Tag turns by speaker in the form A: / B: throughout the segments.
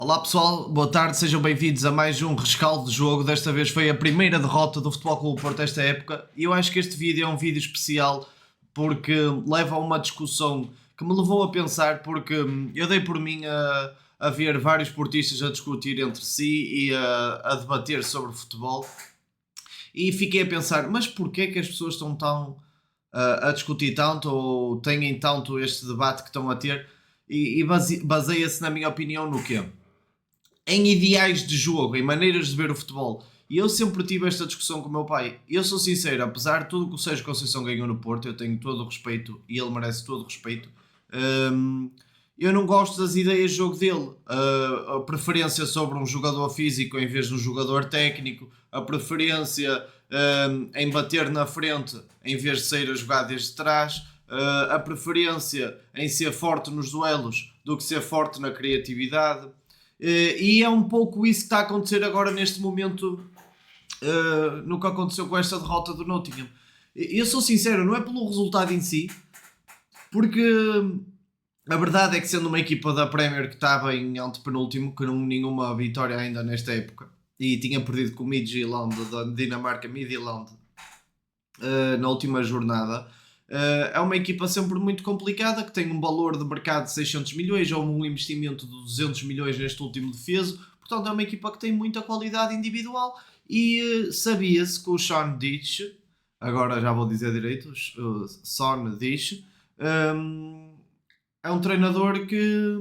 A: Olá pessoal, boa tarde, sejam bem-vindos a mais um rescaldo de jogo. Desta vez foi a primeira derrota do Futebol Clube do Porto esta época e eu acho que este vídeo é um vídeo especial porque leva a uma discussão que me levou a pensar, porque eu dei por mim a ver vários portistas a discutir entre si e a debater sobre futebol e fiquei a pensar, mas porquê que as pessoas estão tão a discutir tanto ou têm tanto este debate que estão a ter e baseia-se na minha opinião no quê? Em ideais de jogo, em maneiras de ver o futebol. E eu sempre tive esta discussão com o meu pai. Eu sou sincero, apesar de tudo que o Sérgio Conceição ganhou no Porto, eu tenho todo o respeito e ele merece todo o respeito. hum, eu não gosto das ideias de jogo dele. A preferência sobre um jogador físico em vez de um jogador técnico, a preferência em bater na frente em vez de sair a jogar desde trás, a preferência em ser forte nos duelos do que ser forte na criatividade. E é um pouco isso que está a acontecer agora neste momento, no que aconteceu com esta derrota do Nottingham. Eu sou sincero, não é pelo resultado em si, porque a verdade é que sendo uma equipa da Premier que estava em antepenúltimo, que não nenhuma vitória ainda nesta época, e tinha perdido com o Midtjylland da Dinamarca, Midtjylland, na última jornada. É uma equipa sempre muito complicada, que tem um valor de mercado de 600 milhões ou um investimento de 200 milhões neste último defeso. Portanto, é uma equipa que tem muita qualidade individual e sabia-se que o Sean Dyche, agora já vou dizer direito, o Sean Dyche, é um treinador que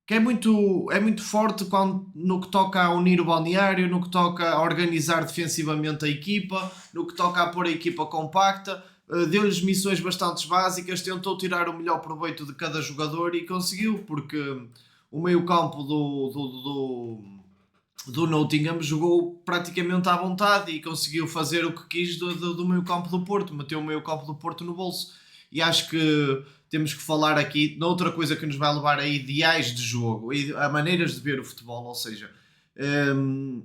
A: é muito forte no que toca a unir o balneário, no que toca a organizar defensivamente a equipa, no que toca a pôr a equipa compacta. Deu-lhes missões bastante básicas, tentou tirar o melhor proveito de cada jogador e conseguiu, porque o meio-campo do Nottingham jogou praticamente à vontade e conseguiu fazer o que quis do meio-campo do Porto, meteu o meio-campo do Porto no bolso. E acho que temos que falar aqui de outra coisa que nos vai levar a ideais de jogo, a maneiras de ver o futebol, ou seja, hum,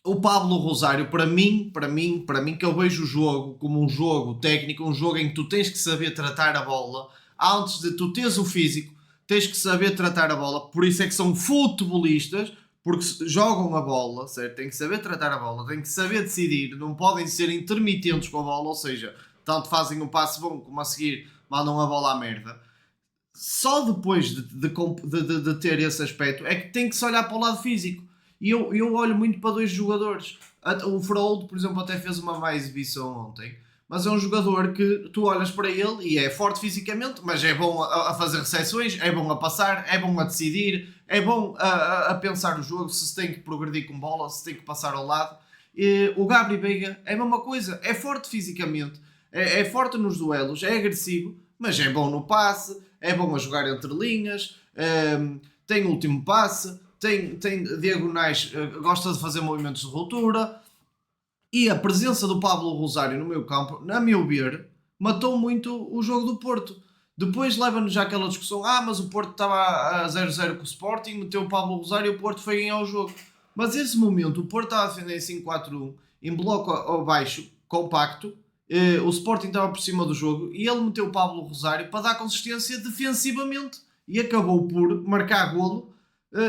A: o Pablo Rosário, para mim, que eu vejo o jogo como um jogo técnico, um jogo em que tu tens que saber tratar a bola, antes de tu teres o físico, tens que saber tratar a bola, por isso é que são futebolistas, porque jogam a bola, certo? Têm que saber tratar a bola, têm que saber decidir, não podem ser intermitentes com a bola, ou seja, tanto fazem um passe bom como a seguir mandam a bola à merda. Só depois de ter esse aspecto é que tem que se olhar para o lado físico. E eu olho muito para dois jogadores. O Frold, por exemplo, até fez uma má exibição ontem. Mas é um jogador que tu olhas para ele e é forte fisicamente, mas é bom a fazer recepções, é bom a passar, é bom a decidir, é bom a pensar o jogo, se tem que progredir com bola, se tem que passar ao lado. O Gabri Veiga é a mesma coisa, é forte fisicamente, é forte nos duelos, é agressivo, mas é bom no passe, é bom a jogar entre linhas, tem último passe, tem diagonais, gosta de fazer movimentos de ruptura. E a presença do Pablo Rosário no meu campo, na meu ver, matou muito o jogo do Porto. Depois leva-nos já aquela discussão, mas o Porto estava a 0-0 com o Sporting, meteu o Pablo Rosário e o Porto foi ganhar o jogo. Mas esse momento, o Porto estava a defender em 5-4-1, em bloco abaixo, compacto, o Sporting estava por cima do jogo e ele meteu o Pablo Rosário para dar consistência defensivamente e acabou por marcar golo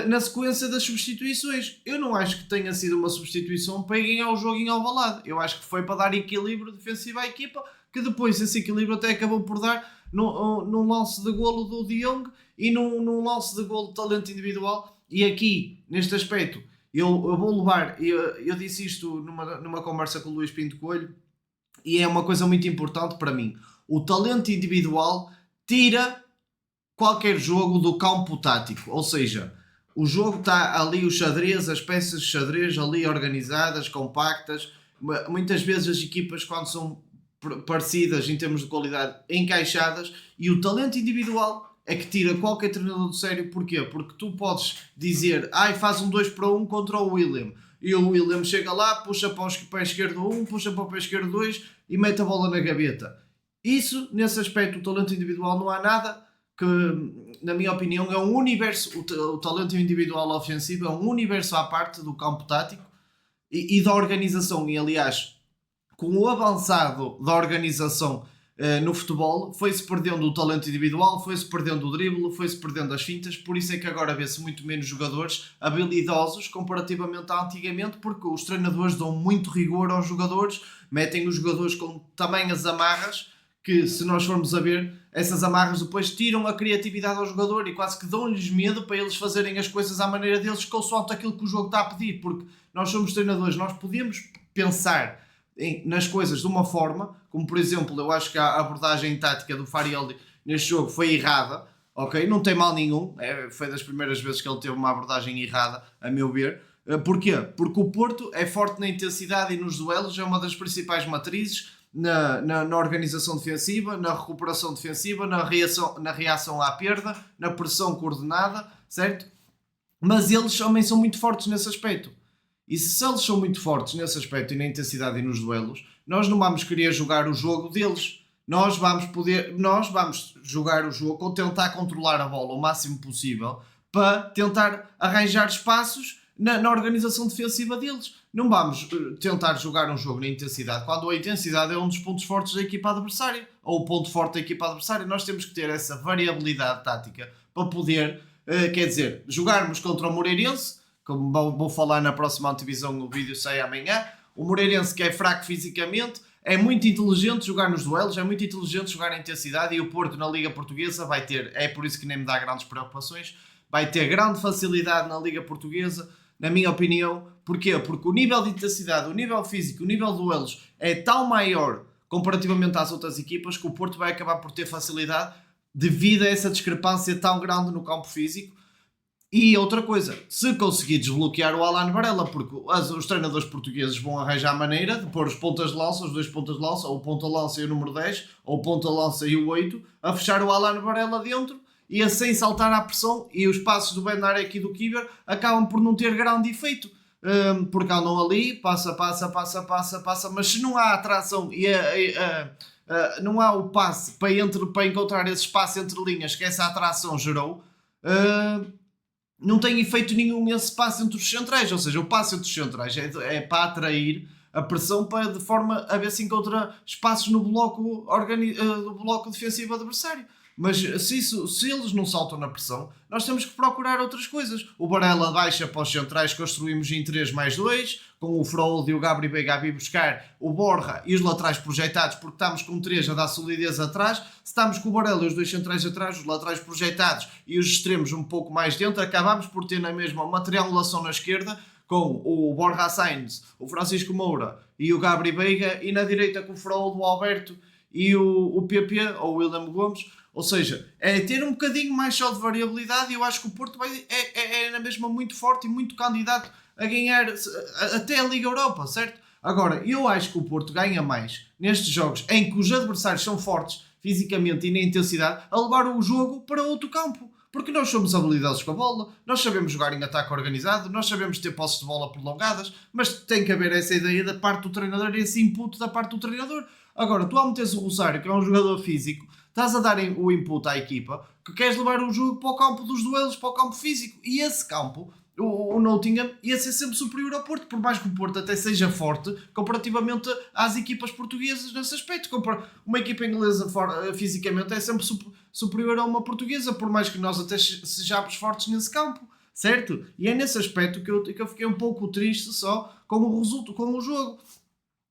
A: na sequência das substituições. Eu não acho que tenha sido uma substituição para ganhar o jogo em Alvalade. Eu acho que foi para dar equilíbrio defensivo à equipa, que depois esse equilíbrio até acabou por dar num lance de golo do De Jong e num lance de golo de talento individual. E aqui, neste aspecto, eu vou levar, eu disse isto numa conversa com o Luís Pinto Coelho, e é uma coisa muito importante para mim. O talento individual tira qualquer jogo do campo tático, ou seja, o jogo está ali, o xadrez, as peças de xadrez ali organizadas, compactas. Muitas vezes as equipas, quando são parecidas em termos de qualidade, encaixadas, e o talento individual é que tira qualquer treinador do sério. Porquê? Porque tu podes dizer, faz um 2 para 1 contra o William, e o William chega lá, puxa para o pé esquerdo 1, puxa para o pé esquerdo 2 e mete a bola na gaveta. Isso, nesse aspecto, o talento individual não há nada que, na minha opinião, é um universo, o talento individual ofensivo é um universo à parte do campo tático e da organização. E aliás, com o avançado da organização no futebol, foi-se perdendo o talento individual, foi-se perdendo o drible, foi-se perdendo as fintas, por isso é que agora vê-se muito menos jogadores habilidosos comparativamente a antigamente, porque os treinadores dão muito rigor aos jogadores, metem os jogadores com tamanhas amarras, que se nós formos a ver, essas amarras depois tiram a criatividade ao jogador e quase que dão-lhes medo para eles fazerem as coisas à maneira deles, consoante aquilo que o jogo está a pedir, porque nós somos treinadores, nós podemos pensar nas coisas de uma forma, como por exemplo, eu acho que a abordagem tática do Farioli neste jogo foi errada, ok? Não tem mal nenhum, foi das primeiras vezes que ele teve uma abordagem errada, a meu ver. Porquê? Porque o Porto é forte na intensidade e nos duelos, é uma das principais matrizes na organização defensiva, na recuperação defensiva, na reação à perda, na pressão coordenada, certo? Mas eles também são muito fortes nesse aspecto. E se eles são muito fortes nesse aspecto e na intensidade e nos duelos, nós não vamos querer jogar o jogo deles. Nós vamos jogar o jogo ou tentar controlar a bola o máximo possível para tentar arranjar espaços na organização defensiva deles. Não vamos tentar jogar um jogo na intensidade, quando a intensidade é um dos pontos fortes da equipa adversária, ou o ponto forte da equipa adversária. Nós temos que ter essa variabilidade tática para poder, jogarmos contra o Moreirense, como vou falar na próxima divisão, o vídeo sai amanhã. O Moreirense, que é fraco fisicamente, é muito inteligente jogar nos duelos, é muito inteligente jogar na intensidade, e o Porto na Liga Portuguesa vai ter, é por isso que nem me dá grandes preocupações, vai ter grande facilidade na Liga Portuguesa, na minha opinião. Porquê? Porque o nível de intensidade, o nível físico, o nível de duelos é tão maior comparativamente às outras equipas que o Porto vai acabar por ter facilidade devido a essa discrepância tão grande no campo físico. E outra coisa, se conseguir desbloquear o Alan Varela, porque os treinadores portugueses vão arranjar a maneira de pôr os pontas de lança, os dois pontas de lança, ou o ponta de lança e o número 10, ou o ponta de lança e o 8, a fechar o Alan Varela dentro, e assim saltar à pressão, e os passos do Bednarek e do Kiber acabam por não ter grande efeito, porque andam ali, passa, mas se não há atração e não há o passe para encontrar esse espaço entre linhas que essa atração gerou, não tem efeito nenhum esse passe entre os centrais. Ou seja, o passe entre os centrais é para atrair a pressão, de forma a ver se encontra espaços no bloco, do bloco defensivo adversário. Mas se eles não saltam na pressão, nós temos que procurar outras coisas. O Varela baixa para os centrais, construímos em 3+2, com o Frolde e o Gabri Veiga a vir buscar o Borja e os laterais projetados, porque estamos com 3 a dar solidez atrás. Se estamos com o Varela e os dois centrais atrás, os laterais projetados e os extremos um pouco mais dentro, acabamos por ter na mesma uma triangulação na esquerda, com o Borja Sainz, o Francisco Moura e o Gabri Veiga, e na direita com o Frolde, o Alberto e o PP, ou o William Gomes. Ou seja, é ter um bocadinho mais só de variabilidade, e eu acho que o Porto é na mesma muito forte e muito candidato a ganhar até a Liga Europa, certo? Agora, eu acho que o Porto ganha mais nestes jogos em que os adversários são fortes fisicamente e na intensidade, a levar o jogo para outro campo. Porque nós somos habilidosos com a bola, nós sabemos jogar em ataque organizado, nós sabemos ter posses de bola prolongadas, mas tem que haver essa ideia da parte do treinador e esse input da parte do treinador. Agora, tu ao meteres o Rosário, que é um jogador físico, estás a dar o input à equipa que queres levar o jogo para o campo dos duelos, para o campo físico. E esse campo, o Nottingham, ia ser sempre superior ao Porto, por mais que o Porto até seja forte comparativamente às equipas portuguesas nesse aspecto. Uma equipa inglesa fisicamente é sempre superior a uma portuguesa, por mais que nós até sejamos fortes nesse campo, certo? E é nesse aspecto que eu fiquei um pouco triste só com o jogo.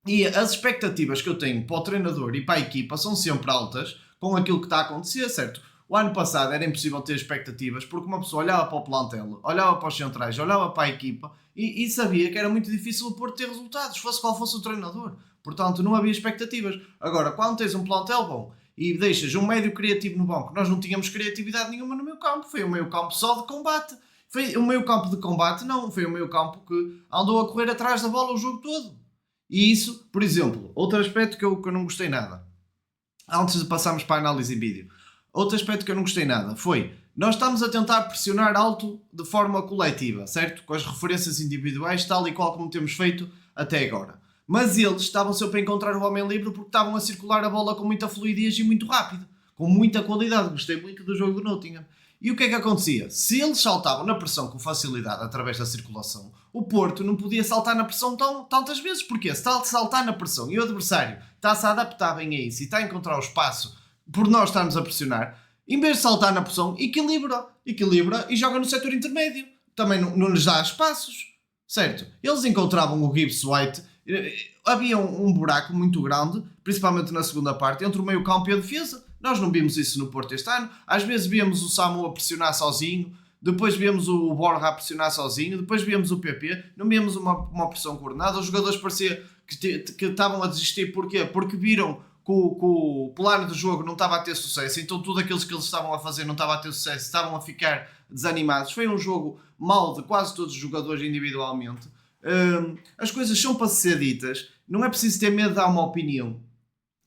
A: E as expectativas que eu tenho para o treinador e para a equipa são sempre altas com aquilo que está a acontecer, certo? O ano passado era impossível ter expectativas, porque uma pessoa olhava para o plantel, olhava para os centrais, olhava para a equipa e sabia que era muito difícil o Porto ter resultados, fosse qual fosse o treinador. Portanto, não havia expectativas. Agora, quando tens um plantel bom e deixas um médio criativo no banco, nós não tínhamos criatividade nenhuma no meio campo, foi um meio campo só de combate. Foi um meio campo de combate, não, foi um meio campo que andou a correr atrás da bola o jogo todo. E isso, por exemplo, outro aspecto que eu não gostei nada, antes de passarmos para a análise em vídeo, outro aspecto que eu não gostei nada foi, nós estamos a tentar pressionar alto de forma coletiva, certo? Com as referências individuais, tal e qual como temos feito até agora. Mas eles estavam sempre a encontrar o homem livre porque estavam a circular a bola com muita fluidez e muito rápido, com muita qualidade. Gostei muito do jogo do Nottingham. E o que é que acontecia? Se eles saltavam na pressão com facilidade através da circulação, o Porto não podia saltar na pressão tantas vezes. Porquê? Se está a saltar na pressão e o adversário está-se a adaptar bem a isso e está a encontrar o espaço por nós estarmos a pressionar, em vez de saltar na pressão, equilibra e joga no setor intermédio. Também não lhes dá espaços, certo? Eles encontravam o Gibbs White, havia um buraco muito grande, principalmente na segunda parte, entre o meio campo e a defesa. Nós não vimos isso no Porto este ano. Às vezes víamos o Samu a pressionar sozinho, depois víamos o Borja a pressionar sozinho, depois víamos o PP, não víamos uma pressão coordenada. Os jogadores parecia que estavam a desistir. Porquê? Porque viram que o plano de jogo não estava a ter sucesso, então tudo aquilo que eles estavam a fazer não estava a ter sucesso, estavam a ficar desanimados. Foi um jogo mau de quase todos os jogadores individualmente. As coisas são para ser ditas, não é preciso ter medo de dar uma opinião.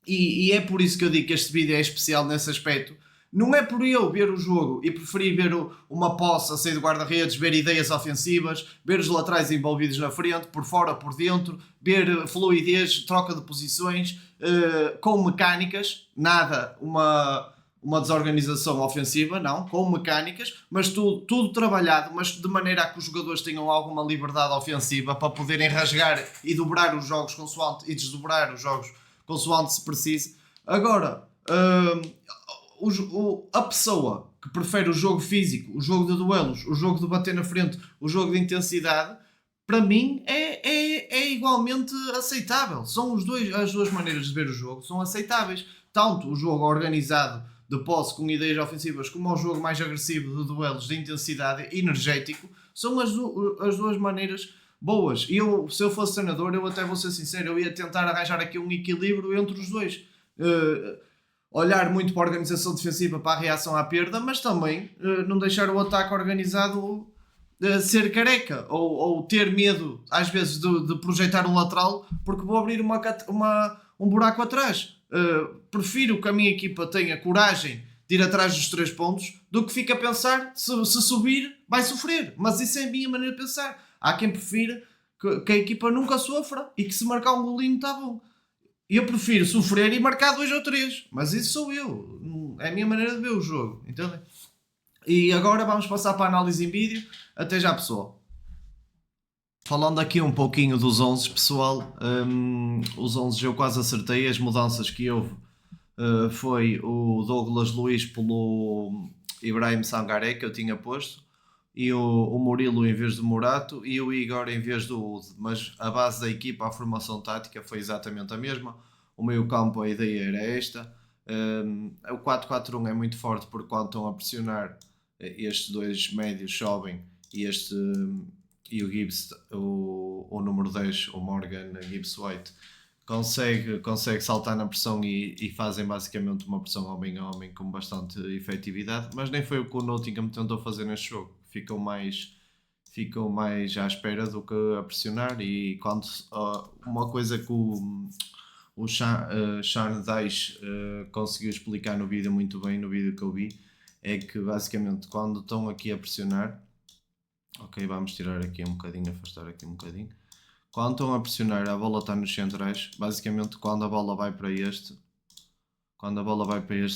A: E é por isso que eu digo que este vídeo é especial nesse aspecto. Não é por eu ver o jogo e preferir ver uma posse a sair do guarda-redes, ver ideias ofensivas, ver os laterais envolvidos na frente, por fora, por dentro, ver fluidez, troca de posições, com mecânicas, nada uma desorganização ofensiva, não, com mecânicas, mas tudo trabalhado, mas de maneira a que os jogadores tenham alguma liberdade ofensiva para poderem rasgar e dobrar os jogos consoante e desdobrar os jogos consoante se precise. Agora, a pessoa que prefere o jogo físico, o jogo de duelos, o jogo de bater na frente, o jogo de intensidade, para mim é igualmente aceitável. São as duas maneiras de ver o jogo, são aceitáveis. Tanto o jogo organizado de posse com ideias ofensivas, como o jogo mais agressivo de duelos, de intensidade, energético, são as duas maneiras boas. E se eu fosse treinador, eu até vou ser sincero, eu ia tentar arranjar aqui um equilíbrio entre os dois. Olhar muito para a organização defensiva, para a reação à perda, mas também não deixar o ataque organizado ser careca ou ter medo às vezes de projetar um lateral porque vou abrir um buraco atrás. Prefiro que a minha equipa tenha coragem de ir atrás dos 3 pontos do que fique a pensar se subir vai sofrer, mas isso é a minha maneira de pensar. Há quem prefira que a equipa nunca sofra e que se marcar um golinho está bom. Eu prefiro sofrer e marcar 2 ou 3, mas isso sou eu, é a minha maneira de ver o jogo, entendem? E agora vamos passar para a análise em vídeo. Até já, pessoal. Falando aqui um pouquinho dos 11, pessoal, os 11 eu quase acertei. As mudanças que houve foi o Douglas Luiz pelo Ibrahim Sangaré, que eu tinha posto, e o Murilo em vez do Morato e o Igor em vez do Ude. Mas a base da equipa, a formação tática foi exatamente a mesma. O meio campo, a ideia era esta. O 4-4-1 é muito forte porque quando estão a pressionar, estes dois médios sobem e o Gibbs, o número 10, o Morgan Gibbs White, consegue saltar na pressão e fazem basicamente uma pressão homem a homem com bastante efetividade, mas nem foi o que o Nottingham tentou fazer neste jogo. Ficam mais à espera do que a pressionar. E quando uma coisa que o Sean Dyche conseguiu explicar no vídeo muito bem, no vídeo que eu vi, é que basicamente quando estão aqui a pressionar, ok, vamos tirar aqui um bocadinho, afastar aqui um bocadinho, quando estão a pressionar, a bola está nos centrais, basicamente quando a bola vai para este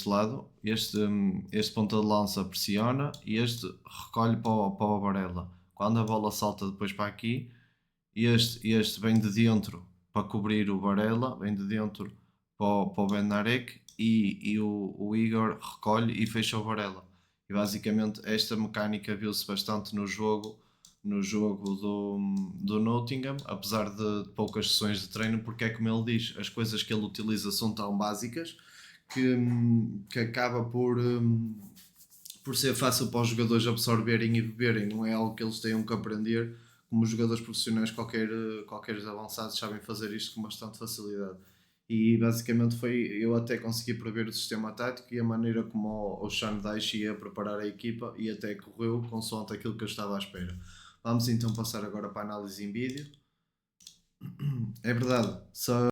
A: lado, este ponta de lança pressiona e este recolhe para o Varela. Quando a bola salta depois para aqui, este vem de dentro para cobrir o Varela, vem de dentro para o Bednarek e o Igor recolhe e fecha o Varela. E basicamente esta mecânica viu-se bastante no jogo do Nottingham, apesar de poucas sessões de treino, porque é como ele diz, as coisas que ele utiliza são tão básicas que acaba por ser fácil para os jogadores absorverem e beberem, não é algo que eles tenham que aprender, como os jogadores profissionais, qualquer avançados sabem fazer isto com bastante facilidade. E basicamente eu até consegui prever o sistema tático e a maneira como o Sean Dyche ia preparar a equipa e até correu consoante aquilo que eu estava à espera. Vamos então passar agora para a análise em vídeo. É verdade,